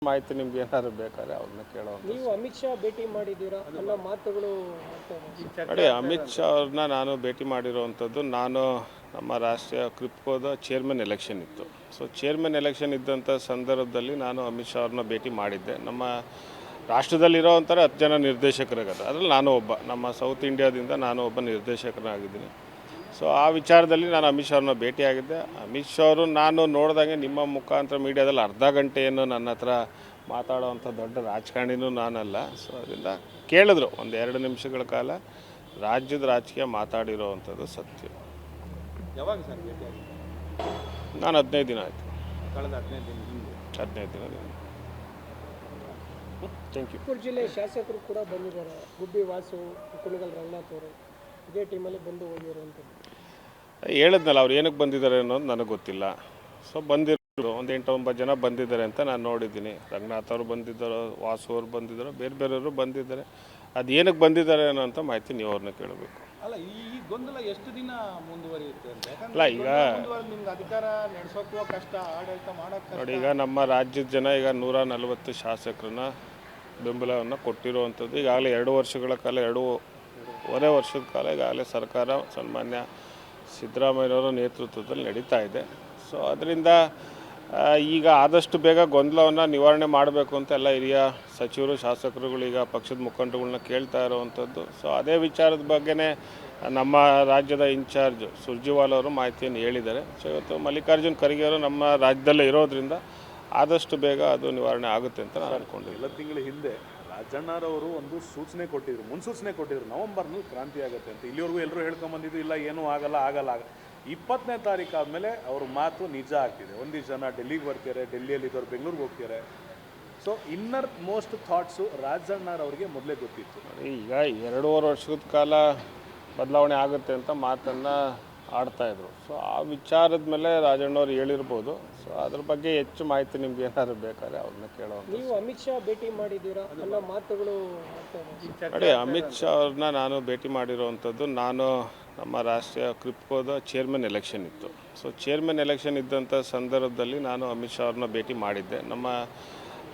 ಮಾಹಿತಿ ನಿಮ್ಗೆ ಏನಾದ್ರು ಬೇಕಾದ್ರೆ ಅವ್ರನ್ನ ಕೇಳೋದು. ನೀವು ಅಮಿತ್ ಶಾ ಭೇಟಿ ಮಾಡಿದ್ದೀರಾ ಅನ್ನೋ ಮಾತುಗಳು ನೋಡಿ, ಅಮಿತ್ ಶಾ ಅವ್ರನ್ನ ನಾನು ಭೇಟಿ ಮಾಡಿರೋವಂಥದ್ದು, ನಾನು ನಮ್ಮ ರಾಷ್ಟ್ರೀಯ ಕ್ರಿಪ್ಕೋದ ಚೇರ್ಮನ್ ಎಲೆಕ್ಷನ್ ಇತ್ತು. ಸೊ ಚೇರ್ಮನ್ ಎಲೆಕ್ಷನ್ ಇದ್ದಂಥ ಸಂದರ್ಭದಲ್ಲಿ ನಾನು ಅಮಿತ್ ಶಾ ಅವ್ರನ್ನ ಭೇಟಿ ಮಾಡಿದ್ದೆ. ನಮ್ಮ ರಾಷ್ಟ್ರದಲ್ಲಿರೋ ಒಂಥರ 10 ಜನ ನಿರ್ದೇಶಕರಾಗದ, ಅದರಲ್ಲಿ ನಾನು ಒಬ್ಬ, ನಮ್ಮ ಸೌತ್ ಇಂಡಿಯಾದಿಂದ ನಾನು ಒಬ್ಬ ನಿರ್ದೇಶಕನಾಗಿದ್ದೀನಿ. ಸೊ ಆ ವಿಚಾರದಲ್ಲಿ ನಾನು ಅಮಿತ್ ಶಾ ಅವ್ರನ್ನ ಭೇಟಿಯಾಗಿದ್ದೆ. ಅಮಿತ್ ಶಾ ಅವರು ನಾನು ನೋಡಿದಾಗೆ ನಿಮ್ಮ ಮುಖಾಂತರ ಮೀಡಿಯಾದಲ್ಲಿ ಅರ್ಧ ಗಂಟೆ ಏನು ನನ್ನ ಹತ್ರ ಮಾತಾಡೋವಂಥ ದೊಡ್ಡ ರಾಜಕಾರಣಿನೂ ನಾನಲ್ಲ. ಸೊ ಅದರಿಂದ ಕೇಳಿದ್ರು, 1-2 ನಿಮಿಷಗಳ ಕಾಲ ರಾಜ್ಯದ ರಾಜಕೀಯ ಮಾತಾಡಿರೋವಂಥದ್ದು ಸತ್ಯ. ಯಾವಾಗ ಸರ್ ಭೇಟಿಯಾಗಿ? ನಾನು 15 ದಿನ ಆಯಿತು. ಕಳೆದ 15 ದಿನ ಹಿಂದೆ. 15 ದಿನ. Thank you. ಚಿಕ್ಕೂರು ಜಿಲ್ಲೆ ಶಾಸಕರು ಕೂಡ ಬಂದಿದ್ದಾರೆ. ಗುಬ್ಬಿ ವಾಸು, ಕುಣಿಗಲ್ ರಂಗನಾಥ್ ಅವರು ಇದೇ ಟೀಮಲ್ಲಿ ಬಂದು ಹೋಗಿರುವಂಥದ್ದು. ಹೇಳಿದ್ನಲ್ಲ, ಅವ್ರು ಏನಕ್ಕೆ ಬಂದಿದ್ದಾರೆ ಅನ್ನೋದು ನನಗೆ ಗೊತ್ತಿಲ್ಲ. ಸೊ ಬಂದಿರೋದು 8-9 ಜನ ಬಂದಿದ್ದಾರೆ ಅಂತ ನಾನು ನೋಡಿದ್ದೀನಿ. ರಂಗನಾಥ್ ಅವರು ಬಂದಿದ್ದಾರೋ, ವಾಸು ಅವರು ಬಂದಿದ್ದಾರೋ, ಬೇರೆ ಬೇರೆಯವರು ಬಂದಿದ್ದಾರೆ. ಅದು ಏನಕ್ಕೆ ಬಂದಿದ್ದಾರೆ ಅನ್ನೋಂಥ ಮಾಹಿತಿ ನೀವು ಅವ್ರನ್ನ ಕೇಳಬೇಕು. ಅಲ್ಲ, ಈ ಗೊಂದಲ ಎಷ್ಟು ದಿನ ಮುಂದುವರಿಯುತ್ತೆ ಅಂತ? ಅಲ್ಲ, ಈಗ ನಿಮ್ಗೆ ಅಧಿಕಾರ ನಡೆಸೋಕ್ಕೂ ಕಷ್ಟ, ಆಡಳಿತ ಮಾಡೋಕ್ಕೆ ನೋಡಿ, ಈಗ ನಮ್ಮ ರಾಜ್ಯದ ಜನ ಈಗ 140 ಶಾಸಕರನ್ನ ಬೆಂಬಲವನ್ನು ಕೊಟ್ಟಿರುವಂಥದ್ದು. ಈಗಾಗಲೇ 2 ವರ್ಷಗಳ ಕಾಲ, 2.5 ವರ್ಷದ ಕಾಲ ಈಗಾಗಲೇ ಸರ್ಕಾರ ಸನ್ಮಾನ್ಯ ಸಿದ್ದರಾಮಯ್ಯನವರ ನೇತೃತ್ವದಲ್ಲಿ ನಡೀತಾ ಇದೆ. ಸೊ ಅದರಿಂದ ಈಗ ಆದಷ್ಟು ಬೇಗ ಗೊಂದಲವನ್ನು ನಿವಾರಣೆ ಮಾಡಬೇಕು ಅಂತ ಎಲ್ಲ ಹಿರಿಯ ಸಚಿವರು, ಶಾಸಕರುಗಳು, ಈಗ ಪಕ್ಷದ ಮುಖಂಡರುಗಳನ್ನ ಕೇಳ್ತಾ ಇರುವಂಥದ್ದು. ಸೊ ಅದೇ ವಿಚಾರದ ಬಗ್ಗೆನೇ ನಮ್ಮ ರಾಜ್ಯದ ಇನ್ಚಾರ್ಜ್ ಸುರ್ಜಿವಾಲ್ ಅವರು ಮಾಹಿತಿಯನ್ನು ಹೇಳಿದ್ದಾರೆ. ಸೊ ಇವತ್ತು ಮಲ್ಲಿಕಾರ್ಜುನ್ ಖರ್ಗೆ ಅವರು ನಮ್ಮ ರಾಜ್ಯದಲ್ಲೇ ಇರೋದ್ರಿಂದ ಆದಷ್ಟು ಬೇಗ ಅದು ನಿವಾರಣೆ ಆಗುತ್ತೆ ಅಂತ ನಾನು ಅಂದ್ಕೊಂಡಿದ್ದೆ. 2 ತಿಂಗಳ ಹಿಂದೆ ರಾಜಣ್ಣರವರು ಒಂದು ಸೂಚನೆ ಕೊಟ್ಟಿದ್ರು, ಮುನ್ಸೂಚನೆ ಕೊಟ್ಟಿದ್ರು, ನವಂಬರ್ನಲ್ಲಿ ಕ್ರಾಂತಿ ಆಗುತ್ತೆ ಅಂತ. ಇಲ್ಲಿವರೆಗೂ ಎಲ್ಲರೂ ಹೇಳ್ಕೊಂಬಂದಿದ್ದು ಇಲ್ಲ, ಏನೂ ಆಗಲ್ಲ. 20ನೇ ತಾರೀಕು ಆದಮೇಲೆ ಅವ್ರ ಮಾತು ನಿಜ ಆಗ್ತಿದೆ. ಒಂದಿಷ್ಟು ಜನ ಡೆಲ್ಲಿಗೆ ಬರ್ತಾರೆ, ಡೆಲ್ಲಿಯಲ್ಲಿ ಇದ್ದವ್ರು ಬೆಂಗಳೂರಿಗೆ ಹೋಗ್ತಾರೆ. ಸೊ ಇನ್ನರ್ ಮೋಸ್ಟ್ ಥಾಟ್ಸು ರಾಜಣ್ಣರವ್ರಿಗೆ ಮೊದಲೇ ಗೊತ್ತಿತ್ತು. ಈಗ 2.5 ವರ್ಷದ ಕಾಲ ಬದಲಾವಣೆ ಆಗುತ್ತೆ ಅಂತ ಮಾತನ್ನು ಆಡ್ತಾಯಿದ್ರು. ಸೊ ಆ ವಿಚಾರದ ಮೇಲೆ ರಾಜಣ್ಣವ್ರು ಹೇಳಿರ್ಬೋದು. ಸೊ ಅದ್ರ ಬಗ್ಗೆ ಹೆಚ್ಚು ಮಾಹಿತಿ ನಿಮ್ಗೆ ಏನಾದ್ರು ಬೇಕಾದ್ರೆ ಅವ್ರನ್ನ ಕೇಳೋದು. ನೀವು ಅಮಿತ್ ಶಾ ಭೇಟಿ ಮಾಡಿದ್ದೀರಾ ಅನ್ನೋ ಮಾತುಗಳು ನೋಡಿ, ಅಮಿತ್ ಶಾ ಅವ್ರನ್ನ ನಾನು ಭೇಟಿ ಮಾಡಿರೋವಂಥದ್ದು, ನಾನು ನಮ್ಮ ರಾಷ್ಟ್ರೀಯ ಕ್ರಿಪ್ಕೋದ ಚೇರ್ಮನ್ ಎಲೆಕ್ಷನ್ ಇತ್ತು. ಸೊ ಚೇರ್ಮನ್ ಎಲೆಕ್ಷನ್ ಇದ್ದಂಥ ಸಂದರ್ಭದಲ್ಲಿ ನಾನು ಅಮಿತ್ ಶಾ ಅವ್ರನ್ನ ಭೇಟಿ ಮಾಡಿದ್ದೆ. ನಮ್ಮ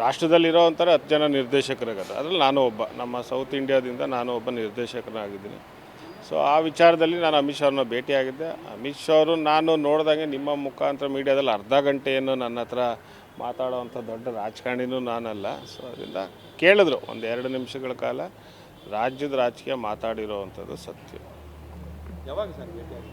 ರಾಷ್ಟ್ರದಲ್ಲಿರೋ ಒಂಥರ 10 ಜನ ನಿರ್ದೇಶಕರಾಗದ, ಅದರಲ್ಲಿ ನಾನು ಒಬ್ಬ, ನಮ್ಮ ಸೌತ್ ಇಂಡಿಯಾದಿಂದ ನಾನು ಒಬ್ಬ ನಿರ್ದೇಶಕನಾಗಿದ್ದೀನಿ. ಸೊ ಆ ವಿಚಾರದಲ್ಲಿ ನಾನು ಅಮಿತ್ ಶಾ ಅವ್ರನ್ನ ಭೇಟಿಯಾಗಿದ್ದೆ. ಅಮಿತ್ ಶಾ ಅವರು ನಾನು ನೋಡಿದಾಗೆ ನಿಮ್ಮ ಮುಖಾಂತರ ಮೀಡಿಯಾದಲ್ಲಿ ಅರ್ಧ ಗಂಟೆ ಏನು ನನ್ನ ಹತ್ರ ಮಾತಾಡೋವಂಥ ದೊಡ್ಡ ರಾಜಕಾರಣಿನೂ ನಾನಲ್ಲ. ಸೊ ಅದರಿಂದ ಕೇಳಿದ್ರು, 1-2 ನಿಮಿಷಗಳ ಕಾಲ ರಾಜ್ಯದ ರಾಜಕೀಯ ಮಾತಾಡಿರೋವಂಥದ್ದು ಸತ್ಯ. ಯಾವಾಗ ಸರ್ ಭೇಟಿಯಾಗಿ?